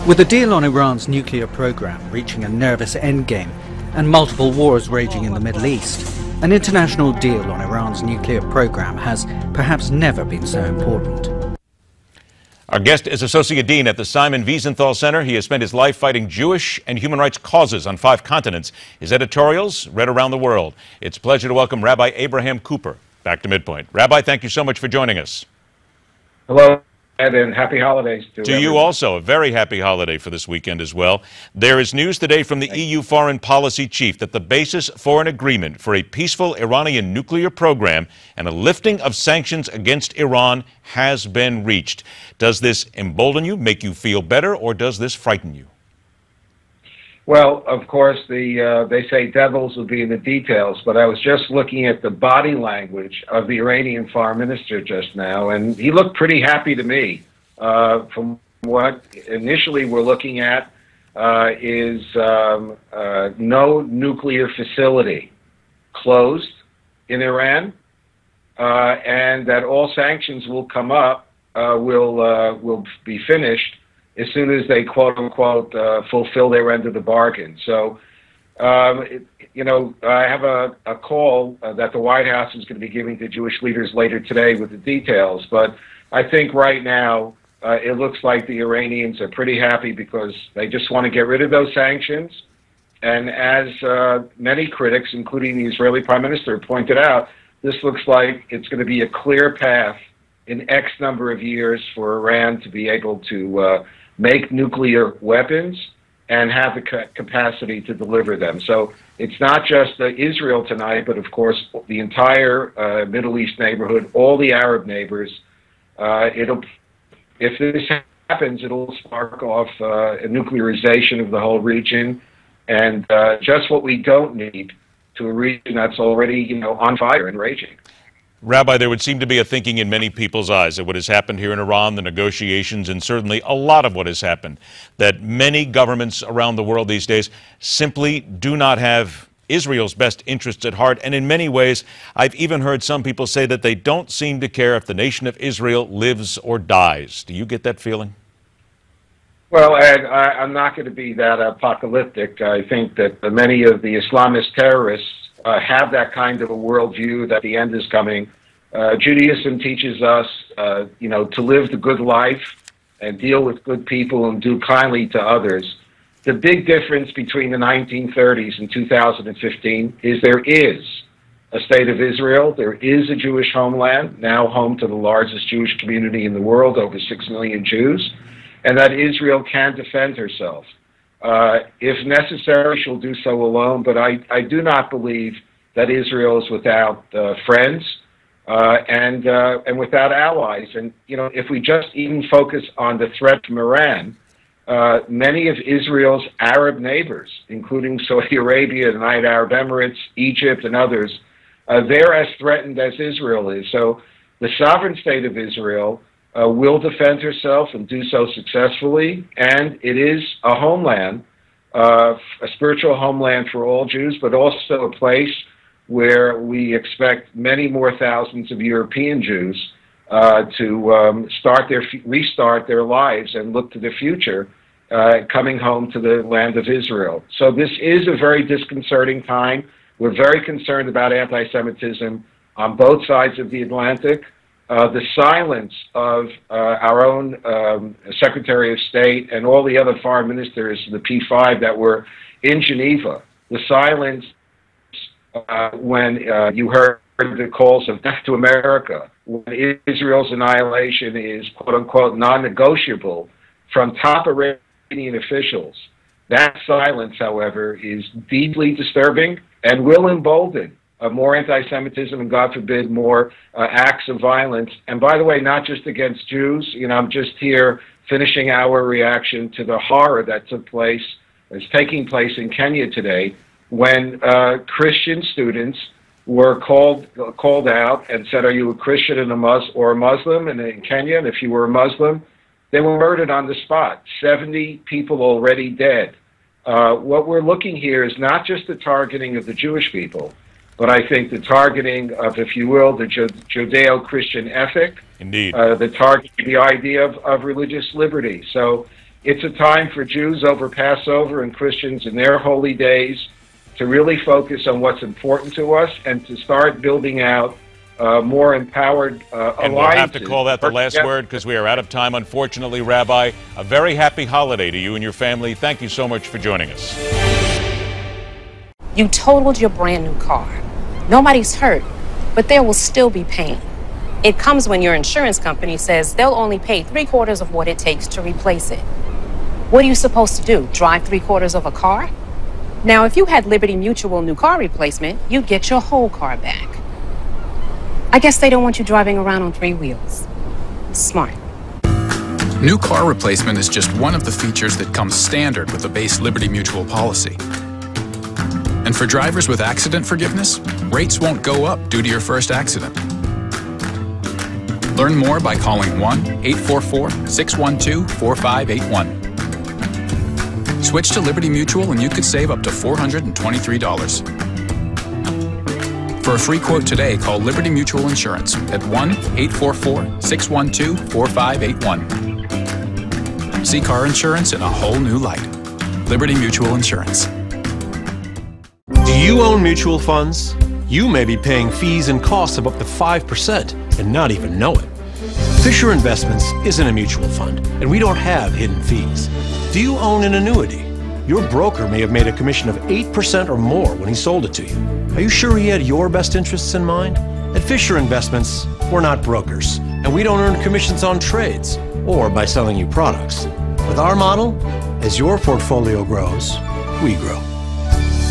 With the deal on Iran's nuclear program reaching a nervous endgame and multiple wars raging in the Middle East, an international deal on Iran's nuclear program has perhaps never been so important. Our guest is Associate Dean at the Simon Wiesenthal Center. He has spent his life fighting Jewish and human rights causes on 5 continents. His editorials read around the world. It's a pleasure to welcome Rabbi Abraham Cooper back to MidPoint. Rabbi, thank you so much for joining us. Hello, Ed, and happy holidays to everyone. You also. A very happy holiday for this weekend as well. There is news today from the EU foreign policy chief that the basis for an agreement for a peaceful Iranian nuclear program and a lifting of sanctions against Iran has been reached. Does this embolden you, make you feel better, or does this frighten you? Well, of course, they say devils will be in the details, but I was just looking at the body language of the Iranian foreign minister just now, and he looked pretty happy to me. From what initially we're looking at is no nuclear facility closed in Iran, and that all sanctions will come up, will be finished as soon as they, quote-unquote, fulfill their end of the bargain. So, you know, I have a call that the White House is going to be giving to Jewish leaders later today with the details. But I think right now it looks like the Iranians are pretty happy because they just want to get rid of those sanctions. And as many critics, including the Israeli Prime Minister, pointed out, this looks like it's going to be a clear path in X number of years for Iran to be able to make nuclear weapons and have the capacity to deliver them. So it's not just Israel tonight, but of course the entire Middle East neighborhood, all the Arab neighbors. If this happens, it'll spark off a nuclearization of the whole region, and just what we don't need to a region that's already, you know, on fire and raging. Rabbi, there would seem to be a thinking in many people's eyes that what has happened here in Iran, the negotiations, and certainly a lot of what has happened, that many governments around the world these days simply do not have Israel's best interests at heart. And in many ways, I've even heard some people say that they don't seem to care if the nation of Israel lives or dies. Do you get that feeling? Well, Ed, I'm not going to be that apocalyptic. I think that many of the Islamist terrorists have that kind of a worldview that the end is coming. Judaism teaches us, you know, to live the good life and deal with good people and do kindly to others. The big difference between the 1930s and 2015 is there is a state of Israel. There is a Jewish homeland, now home to the largest Jewish community in the world, over 6 million Jews, and that Israel can defend herself. If necessary, she'll do so alone, but I do not believe that Israel is without friends and without allies. And, you know, if we just even focus on the threat from Iran, many of Israel's Arab neighbors, including Saudi Arabia, the United Arab Emirates, Egypt, and others, they're as threatened as Israel is. So the sovereign state of Israel will defend herself and do so successfully, and it is a homeland, a spiritual homeland for all Jews, but also a place where we expect many more thousands of European Jews to restart their lives and look to the future, coming home to the land of Israel. So this is a very disconcerting time. We're very concerned about anti-Semitism on both sides of the Atlantic. The silence of our own Secretary of State and all the other foreign ministers, the P5 that were in Geneva, the silence when you heard the calls of death to America, when Israel's annihilation is, quote-unquote, non-negotiable from top Iranian officials. That silence, however, is deeply disturbing and will embolden more anti-Semitism and, God forbid, more acts of violence. And by the way, not just against Jews. You know, I'm just here finishing our reaction to the horror that is taking place in Kenya today, when Christian students were called out and said, "Are you a Christian and or a Muslim?" And in Kenya, and if you were a Muslim, they were murdered on the spot. 70 people already dead. What we're looking here is not just the targeting of the Jewish people, but I think the targeting of, if you will, the Judeo-Christian ethic. Indeed. The idea of religious liberty. So It's a time for Jews over Passover and Christians in their holy days to really focus on what's important to us and to start building out more empowered alliances. And we'll have to call that the last word because we are out of time, unfortunately. Rabbi, a very happy holiday to you and your family. Thank you so much for joining us. You totaled your brand new car. Nobody's hurt, but there will still be pain. It comes when your insurance company says they'll only pay 3/4 of what it takes to replace it. What are you supposed to do, drive 3/4 of a car? Now, if you had Liberty Mutual new car replacement, you'd get your whole car back. I guess they don't want you driving around on 3 wheels. Smart. New car replacement is just one of the features that comes standard with the base Liberty Mutual policy. And for drivers with accident forgiveness, rates won't go up due to your first accident. Learn more by calling 1-844-612-4581. Switch to Liberty Mutual and you could save up to $423. For a free quote today, call Liberty Mutual Insurance at 1-844-612-4581. See car insurance in a whole new light. Liberty Mutual Insurance. Do you own mutual funds? You may be paying fees and costs of up to 5% and not even know it. Fisher Investments isn't a mutual fund, and we don't have hidden fees. Do you own an annuity? Your broker may have made a commission of 8% or more when he sold it to you. Are you sure he had your best interests in mind? At Fisher Investments, we're not brokers, and we don't earn commissions on trades or by selling you products. With our model, as your portfolio grows, we grow.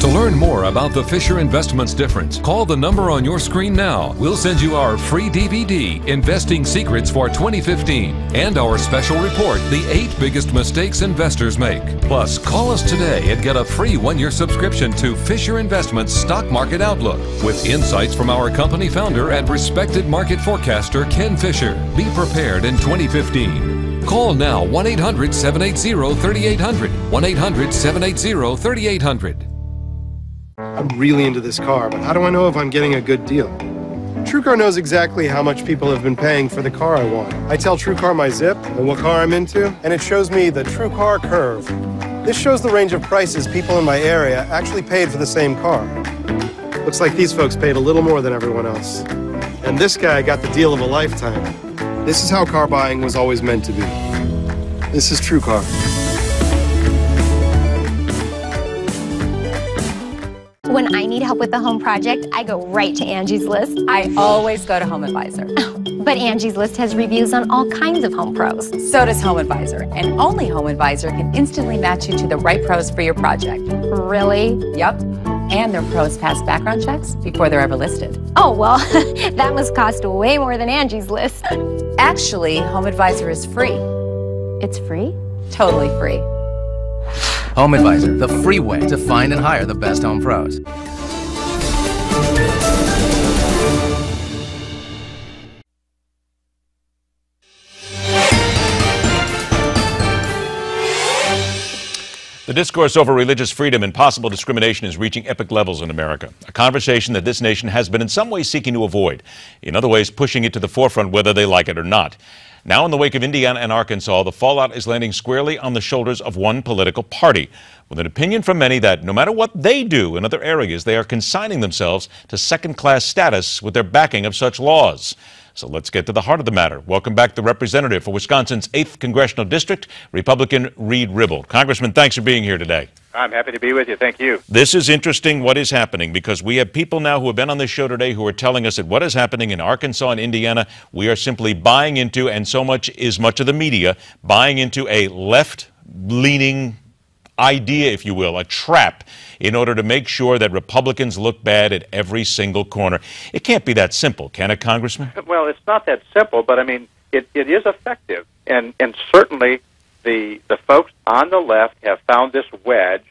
To learn more about the Fisher Investments difference, call the number on your screen now. We'll send you our free DVD, Investing Secrets for 2015, and our special report, The 8 Biggest Mistakes Investors Make. Plus, call us today and get a free 1-year subscription to Fisher Investments Stock Market Outlook with insights from our company founder and respected market forecaster, Ken Fisher. Be prepared in 2015. Call now 1-800-780-3800, 1-800-780-3800. I'm really into this car, but how do I know if I'm getting a good deal? TrueCar knows exactly how much people have been paying for the car I want. I tell TrueCar my zip and what car I'm into, and it shows me the TrueCar curve. This shows the range of prices people in my area actually paid for the same car. Looks like these folks paid a little more than everyone else. And this guy got the deal of a lifetime. This is how car buying was always meant to be. This is TrueCar. When I need help with a home project, I go right to Angie's List. I always go to Home Advisor. But Angie's List has reviews on all kinds of home pros. So does Home Advisor, and only Home Advisor can instantly match you to the right pros for your project. Really? Yep. And their pros pass background checks before they're ever listed. Oh, well, that must cost way more than Angie's List. Actually, Home Advisor is free. It's free? Totally free. Home Advisor, the free way to find and hire the best home pros. The discourse over religious freedom and possible discrimination is reaching epic levels in America, a conversation that this nation has been in some ways seeking to avoid, in other ways pushing it to the forefront whether they like it or not. Now, in the wake of Indiana and Arkansas, the fallout is landing squarely on the shoulders of one political party, with an opinion from many that no matter what they do in other areas, they are consigning themselves to second-class status with their backing of such laws. So let's get to the heart of the matter. Welcome back the representative for Wisconsin's 8th Congressional District, Republican Reid Ribble. Congressman, thanks for being here today. I'm happy to be with you. Thank you. This is interesting what is happening because we have people now who have been on this show today who are telling us that what is happening in Arkansas and Indiana, we are simply buying into, and so much is much of the media, buying into a left-leaning idea, if you will, a trap in order to make sure that Republicans look bad at every single corner. It can't be that simple, can it, Congressman? Well, it's not that simple, but I mean, it is effective. And certainly the folks on the left have found this wedge,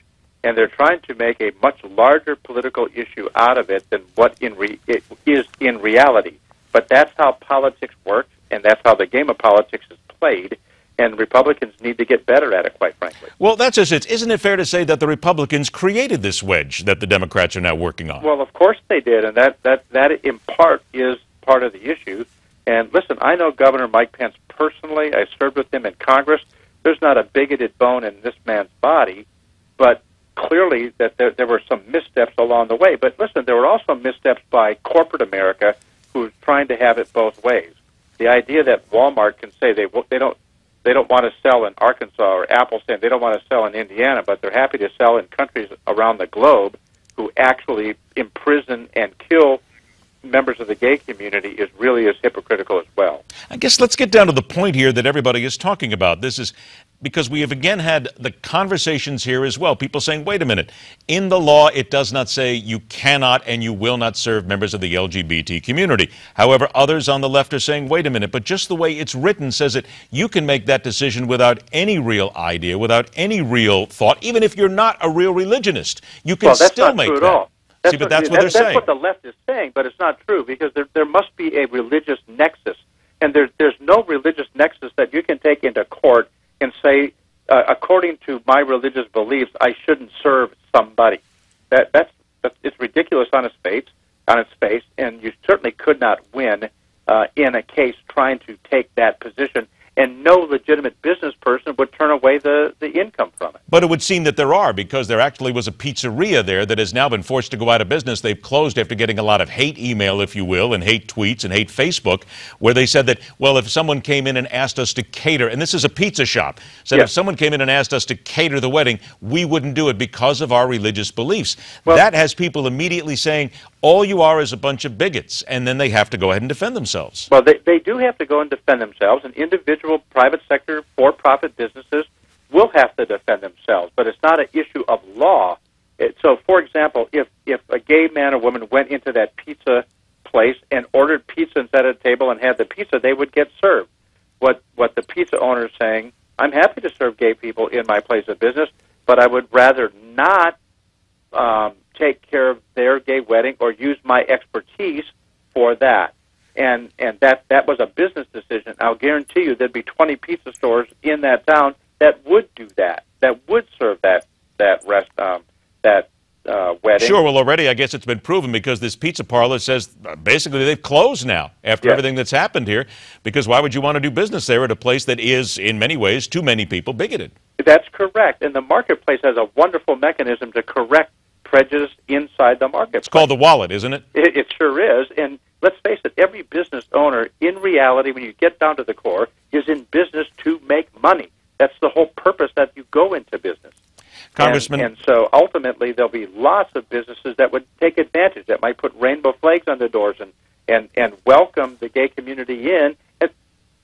and they're trying to make a much larger political issue out of it than what it is in reality. But that's how politics works, and that's how the game of politics is played. And Republicans need to get better at it, quite frankly. Well, that's just it. Isn't it fair to say that the Republicans created this wedge that the Democrats are now working on? Well, of course they did, and that in part is part of the issue. And listen, I know Governor Mike Pence personally. I served with him in Congress. there's not a bigoted bone in this man's body, but clearly that there were some missteps along the way. But listen, there were also missteps by corporate America, who's trying to have it both ways. The idea that Walmart can say they don't want to sell in Arkansas, or Apple saying they don't want to sell in Indiana, but they're happy to sell in countries around the globe who actually imprison and kill members of the gay community is really as hypocritical as well. I guess let's get down to the point here that everybody is talking about. This is because we have again had the conversations here as well. People saying, wait a minute, in the law it does not say you cannot and you will not serve members of the LGBT community. However, others on the left are saying, wait a minute, but just the way it's written says that you can make that decision without any real idea, without any real thought, even if you're not a real religionist. You can still make that. All. See, but that's what they're saying. That's what the left is saying, but it's not true, because there must be a religious nexus, and there's no religious nexus that you can take into court and say, according to my religious beliefs, I shouldn't serve somebody. It's ridiculous on its face, and you certainly could not win in a case trying to take that position. And no legitimate business person would turn away the income from it. But it would seem that there are, because there actually was a pizzeria there that has now been forced to go out of business. They've closed after getting a lot of hate email, if you will, and hate tweets and hate Facebook, where they said that, well, if someone came in and asked us to cater, and this is a pizza shop, said if someone came in and asked us to cater the wedding, we wouldn't do it because of our religious beliefs. Well, that has people immediately saying, all you are is a bunch of bigots, and then they have to go ahead and defend themselves. Well, they do have to go and defend themselves, and individual private sector for-profit businesses will have to defend themselves, but it's not an issue of law. So, for example, if a gay man or woman went into that pizza place and ordered pizza and sat at a table and had the pizza, they would get served. What the pizza owner is saying, I'm happy to serve gay people in my place of business, but I would rather not take care of their gay wedding or use my expertise for that. And that was a business decision. I'll guarantee you there'd be 20 pizza stores in that town that would do that would serve that wedding. Sure, well, already I guess it's been proven, because this pizza parlor says basically they've closed now after everything that's happened here, because why would you want to do business there at a place that is, in many ways, to many people, bigoted? That's correct, and the marketplace has a wonderful mechanism to correct prejudice inside the market. It's called the wallet, isn't it? It sure is, and let's face it, every business owner, in reality, when you get down to the core, is in business to make money. That's the whole purpose that you go into business. Congressman. And so ultimately there'll be lots of businesses that would take advantage, that might put rainbow flags on their doors and welcome the gay community in,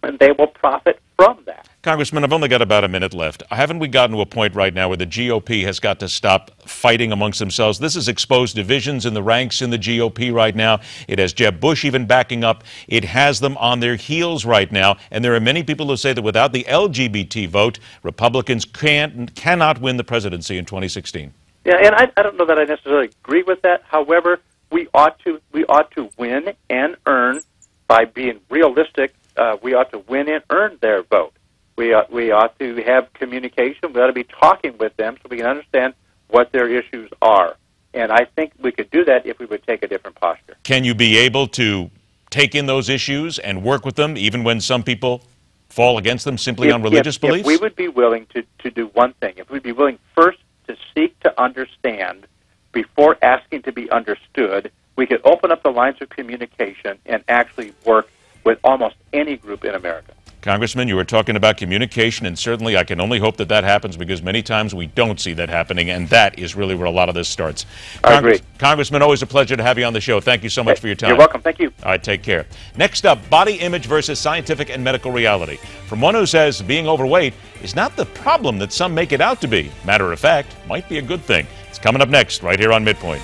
and they will profit from that. Congressman, I've only got about a minute left. Haven't we gotten to a point right now where the GOP has got to stop fighting amongst themselves? This has exposed divisions in the ranks in the GOP right now. It has Jeb Bush even backing up. It has them on their heels right now. And there are many people who say that without the LGBT vote, Republicans cannot win the presidency in 2016. Yeah, and I don't know that I necessarily agree with that. However, we ought to win and earn by being realistic. We ought to win and earn their vote. We ought to have communication. We ought to be talking with them so we can understand what their issues are. And I think we could do that if we would take a different posture. Can you be able to take in those issues and work with them even when some people fall against them simply on religious beliefs? If we would be willing to do one thing, if we'd be willing first to seek to understand before asking to be understood, we could open up the lines of communication and actually work with almost any group in America. Congressman, you were talking about communication, and certainly I can only hope that that happens, because many times we don't see that happening, and that is really where a lot of this starts. I agree. Congressman, always a pleasure to have you on the show. Thank you so much for your time. You're welcome. Thank you. All right, take care. Next up, body image versus scientific and medical reality. From one who says being overweight is not the problem that some make it out to be. Matter of fact, might be a good thing. It's coming up next, right here on MidPoint.